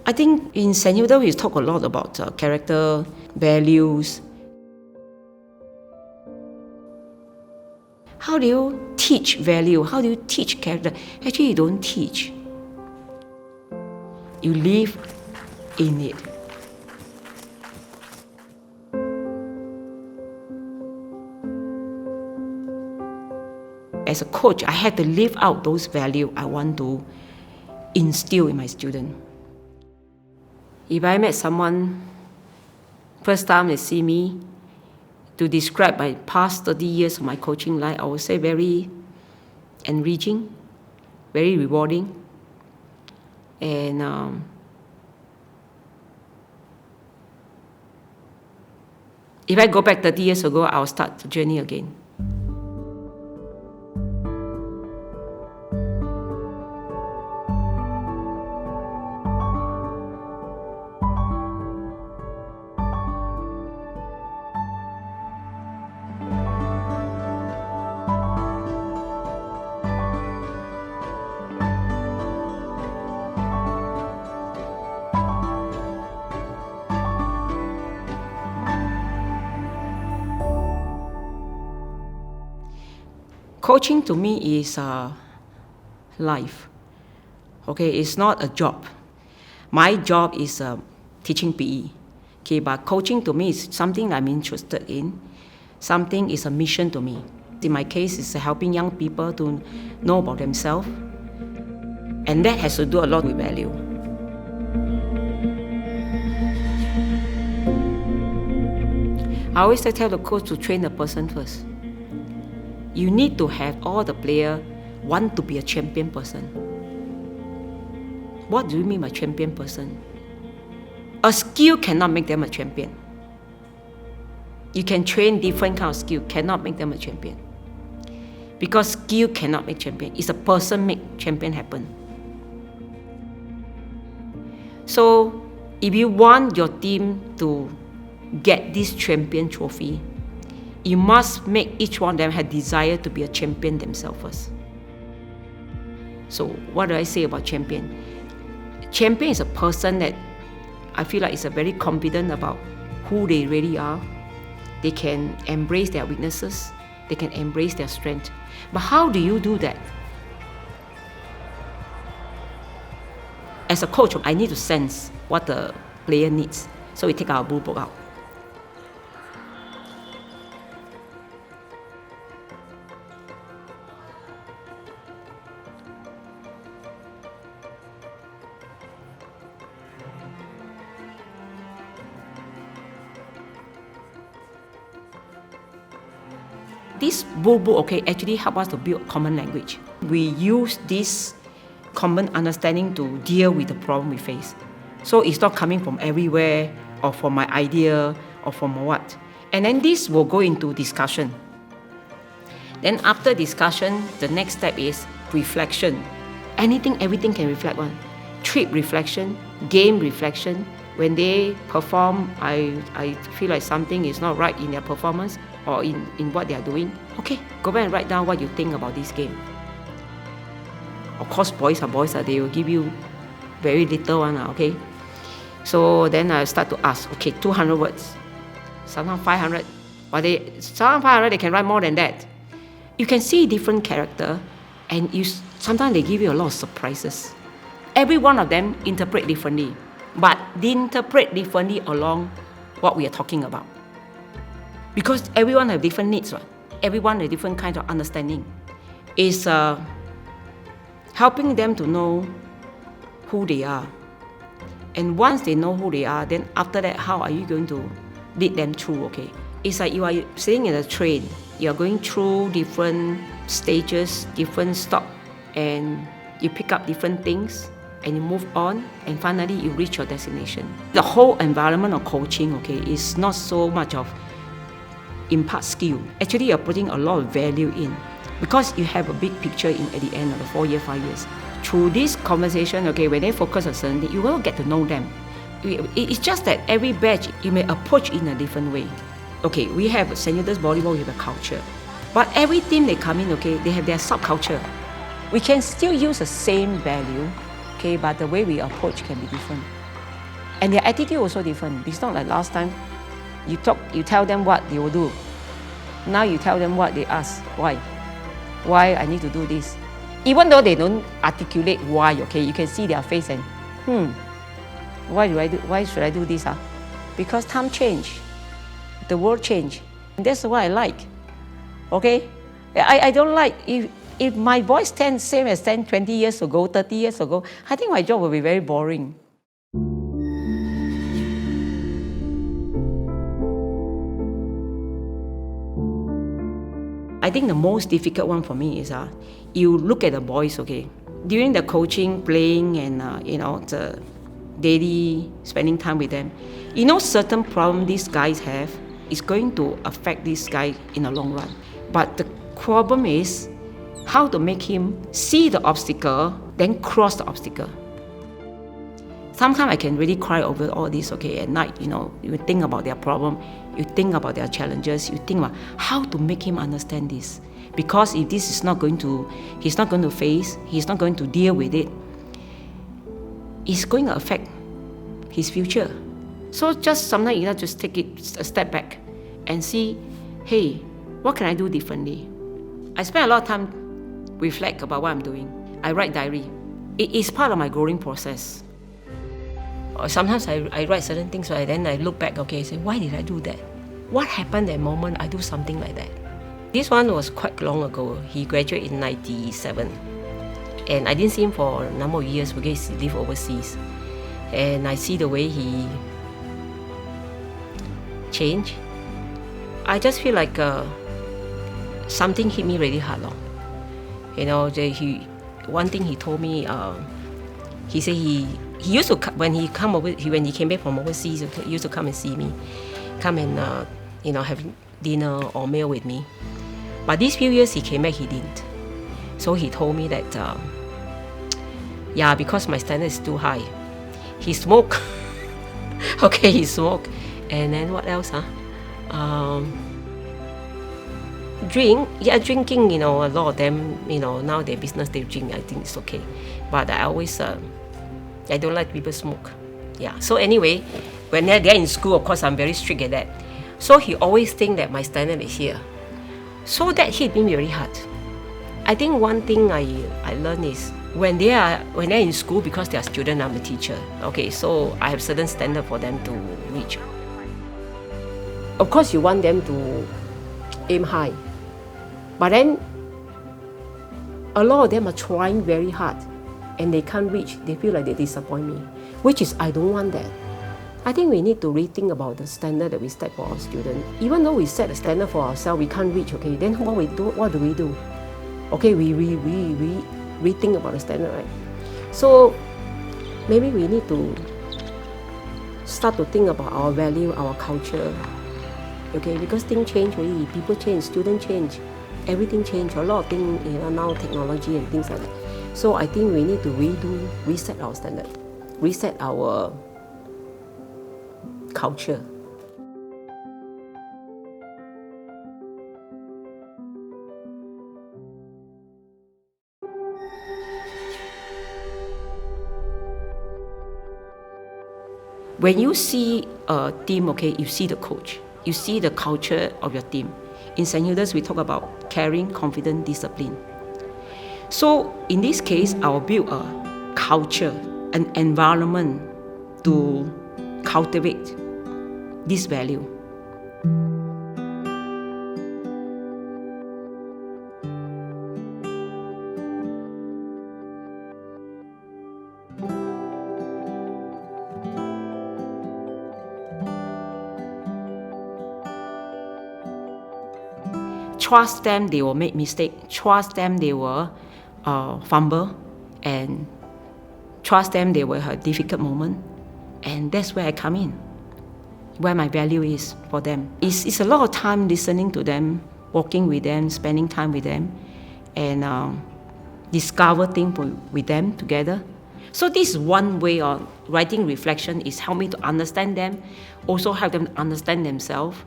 I think in St. Hilda we talk a lot about character, values. How do you teach value? How do you teach character? Actually, you don't teach. You live in it. As a coach, I had to live out those values I want to instill in my student. If I met someone, first time they see me, to describe my past 30 years of my coaching life, I would say very enriching, very rewarding. And if I go back 30 years ago, I'll start the journey again. Coaching to me is life. Okay, it's not a job. My job is teaching PE. Okay, but coaching to me is something I'm interested in. Something is a mission to me. In my case, it's helping young people to know about themselves. And that has to do a lot with value. I always tell the coach to train the person first. You need to have all the players want to be a champion person. What do you mean by champion person? A skill cannot make them a champion. You can train different kind of skill, cannot make them a champion. Because skill cannot make champion. It's a person make champion happen. So if you want your team to get this champion trophy, you must make each one of them have desire to be a champion themselves first. So what do I say about champion? Champion is a person that I feel like is very confident about who they really are. They can embrace their weaknesses. They can embrace their strength. But how do you do that? As a coach, I need to sense what the player needs. So we take our blue book out. This blue book, okay, actually help us to build common language. We use this common understanding to deal with the problem we face. So it's not coming from everywhere or from my idea or from what. And then this will go into discussion. Then after discussion, the next step is reflection. Everything can reflect on. Trip reflection, game reflection. When they perform, I feel like something is not right in their performance or in what they are doing. Okay, go back and write down what you think about this game. Of course, boys, they will give you very little one, okay? So then I start to ask, okay, 200 words, sometimes 500, but sometimes 500 they can write more than that. You can see different character, and sometimes they give you a lot of surprises. Every one of them interpret differently, but they interpret differently along what we are talking about. Because everyone has different needs, right? Everyone has different kind of understanding. It's helping them to know who they are. And once they know who they are, then after that, how are you going to lead them through, okay? It's like you are sitting in a train. You are going through different stages, different stops, and you pick up different things, and you move on, and finally you reach your destination. The whole environment of coaching, okay, is not so much of impart skill. Actually, you're putting a lot of value in because you have a big picture at the end of the 4 years, 5 years. Through this conversation, okay, when they focus on something, you will get to know them. It's just that every batch, you may approach in a different way. Okay, we have St. Hilda's volleyball, we have a culture. But every team they come in, okay, they have their subculture. We can still use the same value, okay, but the way we approach can be different. And their attitude also different. It's not like last time, you tell them what they will do. Now you tell them what they ask. Why? Why I need to do this? Even though they don't articulate why, okay, you can see their face and, why should I do this? Because time change, the world change. And that's what I like, okay? I don't like, if my voice stands same as 10, 20 years ago, 30 years ago, I think my job will be very boring. I think the most difficult one for me is you look at the boys, okay, during the coaching, playing, and the daily spending time with them. Certain problem these guys have is going to affect this guy in the long run. But the problem is how to make him see the obstacle, then cross the obstacle. Sometimes I can really cry over all this, okay, at night, you think about their problem, you think about their challenges, you think about how to make him understand this. Because if this is he's not going to face, he's not going to deal with it, it's going to affect his future. So just sometimes you have to just take it a step back and see, hey, what can I do differently? I spend a lot of time reflect about what I'm doing. I write diary. It is part of my growing process. Sometimes I write certain things, right? Then I look back, okay, say, why did I do that? What happened that moment I do something like that? This one was quite long ago. He graduated in 97. And I didn't see him for a number of years because he lived overseas. And I see the way he changed. I just feel like something hit me really hard. One thing he told me, he said he used to, when he came back from overseas, he used to come and see me, come and have dinner or meal with me. But these few years he came back, he didn't. So he told me that, because my standard is too high. He smoked. Okay, he smoked. And then what else? Drinking, a lot of them, now their business, they drink, I think it's okay. But I always, I don't like people smoke. Yeah. So anyway, when they're in school, of course, I'm very strict at that. So he always think that my standard is here. So that hit me very hard. I think one thing I learned is when they're in school, because they're student, I'm a teacher. Okay, so I have certain standard for them to reach. Of course, you want them to aim high, but then a lot of them are trying very hard and they can't reach. They feel like they disappoint me, which is I don't want that. I think we need to rethink about the standard that we set for our students. Even though we set a standard for ourselves, we can't reach. Okay, then what do we do? Okay, we rethink about the standard, right? So maybe we need to start to think about our value, our culture. Okay, because things change really, people change, students change, everything change. A lot of things, now technology and things like that. So I think we need to reset our standard, reset our culture. When you see a team, okay, you see the coach, you see the culture of your team. In St. Hilda's, we talk about caring, confident, discipline. So in this case, I'll build a culture, an environment to cultivate this value. Trust them, they will make mistakes. Trust them, they will fumble, and trust them, they will have difficult moment. And that's where I come in, where my value is for them. It's a lot of time listening to them, walking with them, spending time with them, and discover things with them together. So this is one way of writing reflection, is help me to understand them, also help them understand themselves,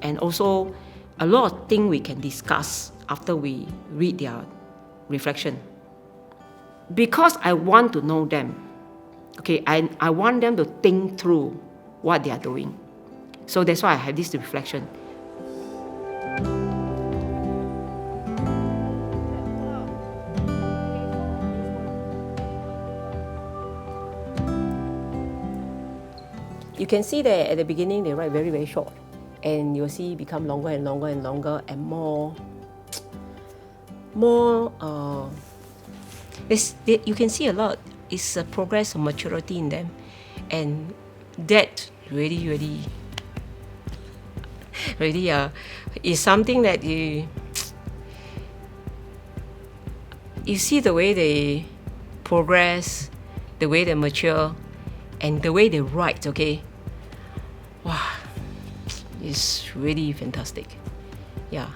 and also a lot of things we can discuss after we read their reflection. Because I want to know them, Okay, I want them to think through what they are doing. So that's why I have this reflection. You can see that at the beginning they write very, very short. And you'll see become longer and longer and longer and more, you can see a lot. It's a progress of maturity in them. And that really is something that you see the way they progress, the way they mature, and the way they write, okay? Wow, it's really fantastic. Yeah,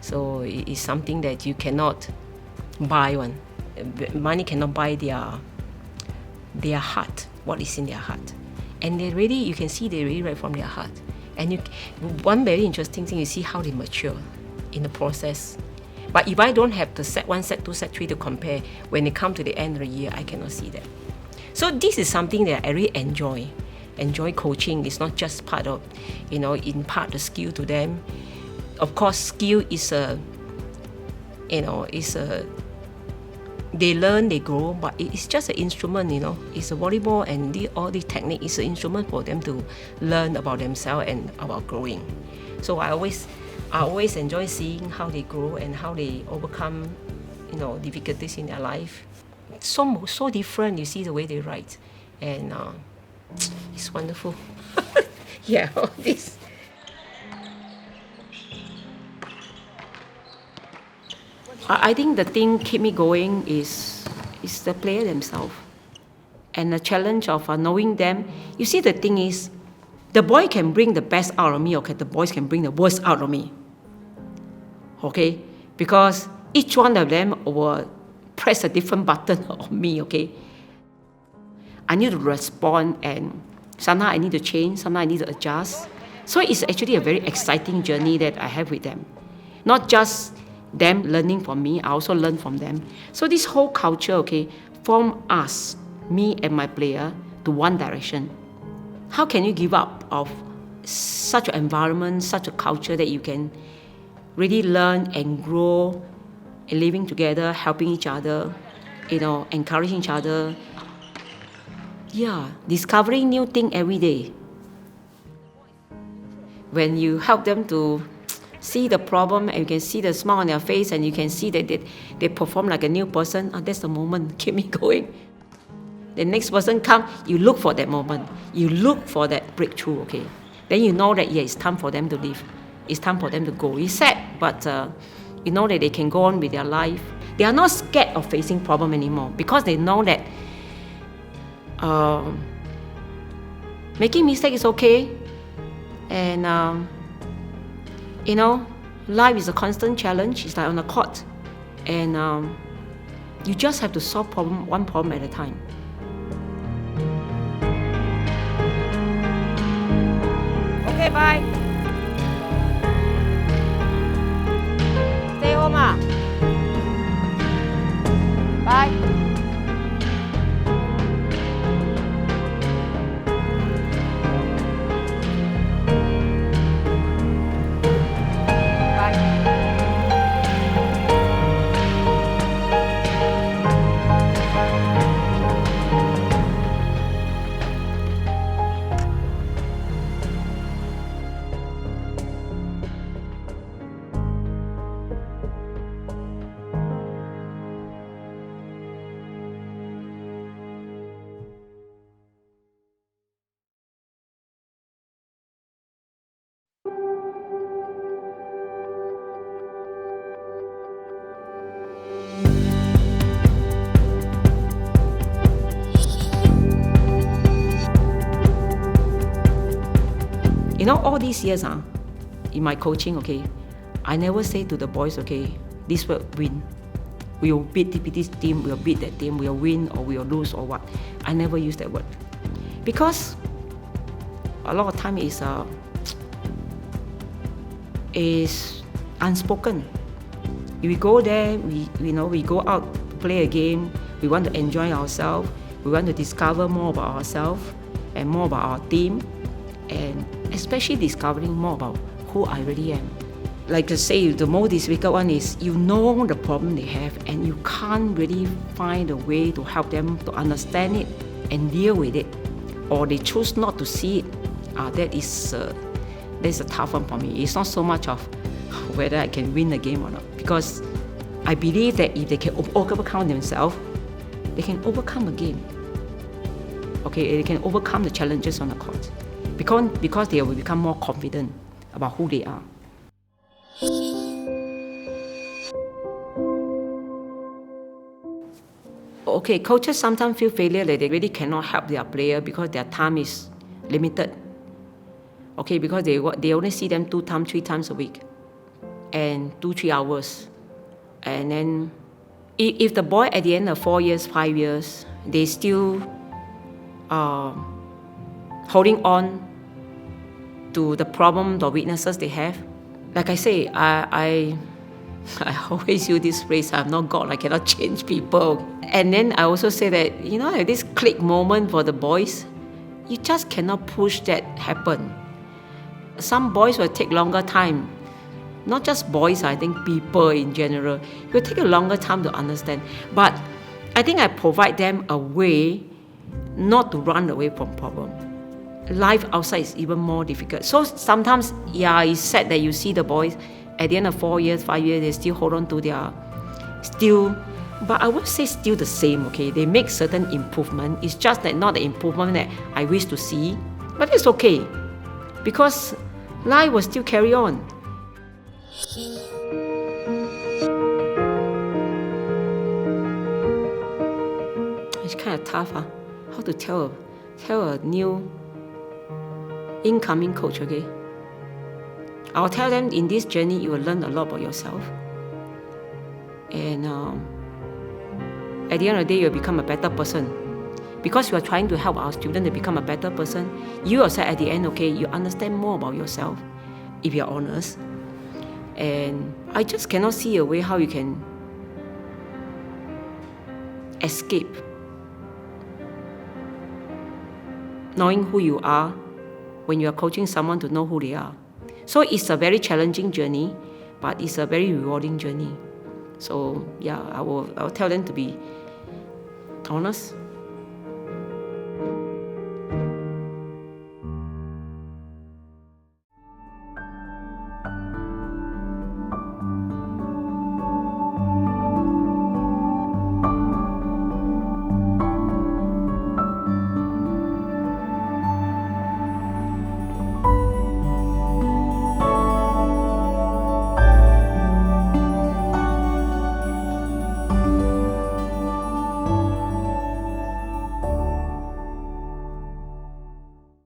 so it is something that you cannot buy one. Money cannot buy their heart, what is in their heart. And they really, you can see they really write from their heart. And one very interesting thing, you see how they mature in the process. But if I don't have the set 1, set 2, set 3 to compare, when they come to the end of the year, I cannot see that. So this is something that I really enjoy coaching. It's not just part of, impart the skill to them. Of course, skill is they learn, they grow, but it's just an instrument, It's a volleyball, and all the technique is an instrument for them to learn about themselves and about growing. So I always enjoy seeing how they grow and how they overcome, difficulties in their life. So different, you see the way they write, and it's wonderful. Yeah, all this. I think the thing keep me going is the player themselves, and the challenge of knowing them. You see, the thing is, the boy can bring the best out of me, okay? The boys can bring the worst out of me, okay? Because each one of them will press a different button on me, okay? I need to respond, and sometimes I need to change, sometimes I need to adjust. So it's actually a very exciting journey that I have with them. Not just them learning from me, I also learn from them. So this whole culture, okay, form us, me and my player, to one direction. How can you give up of such an environment, such a culture that you can really learn and grow, and living together, helping each other, encouraging each other. Yeah, discovering new things every day. When you help them to see the problem, and you can see the smile on their face, and you can see that they perform like a new person, that's the moment, keep me going. The next person come, you look for that moment. You look for that breakthrough, okay? Then you know that, it's time for them to leave. It's time for them to go. It's sad, but you know that they can go on with their life. They are not scared of facing problem anymore, because they know that making mistake is okay. And, life is a constant challenge. It's like on a court. And you just have to solve one problem at a time. Okay, bye. Stay home, Bye. All these years in my coaching, okay, I never say to the boys, okay, this will win. We will beat this team, we will beat that team, we will win or we will lose or what. I never use that word. Because a lot of time is unspoken. If we go there, we go out to play a game, we want to enjoy ourselves, We want to discover more about ourselves and more about our team, and especially discovering more about who I really am. Like I say, the most difficult one is you know the problem they have and you can't really find a way to help them to understand it and deal with it, or they choose not to see it. That's a tough one for me. It's not so much of whether I can win the game or not, because I believe that if they can overcome themselves, they can overcome a game. Okay, they can overcome the challenges on the court because they will become more confident about who they are. Okay, coaches sometimes feel failure that they really cannot help their player because their time is limited. Okay, because they only see them 2 times, 3 times a week, and 2-3 hours. And then if the boy at the end of 4 years, 5 years, they still holding on to the problem, the weaknesses they have. Like I say, I always use this phrase, I'm not God, I cannot change people. And then I also say that, at this click moment for the boys, you just cannot push that happen. Some boys will take longer time. Not just boys, I think people in general. It will take a longer time to understand. But I think I provide them a way not to run away from problem. Life outside is even more difficult. So sometimes, it's sad that you see the boys at the end of 4 years, 5 years, they still hold on to their but I would say still the same, okay? They make certain improvement. It's just that not the improvement that I wish to see, but it's okay, because life will still carry on. It's kind of tough, how to tell a new incoming coach, okay? I'll tell them in this journey you will learn a lot about yourself, and at the end of the day you'll become a better person, because you are trying to help our student to become a better person. You yourself at the end, okay, you understand more about yourself if you're honest. And I just cannot see a way how you can escape knowing who you are when you are coaching someone to know who they are. So it's a very challenging journey, but it's a very rewarding journey. So I'll tell them to be honest,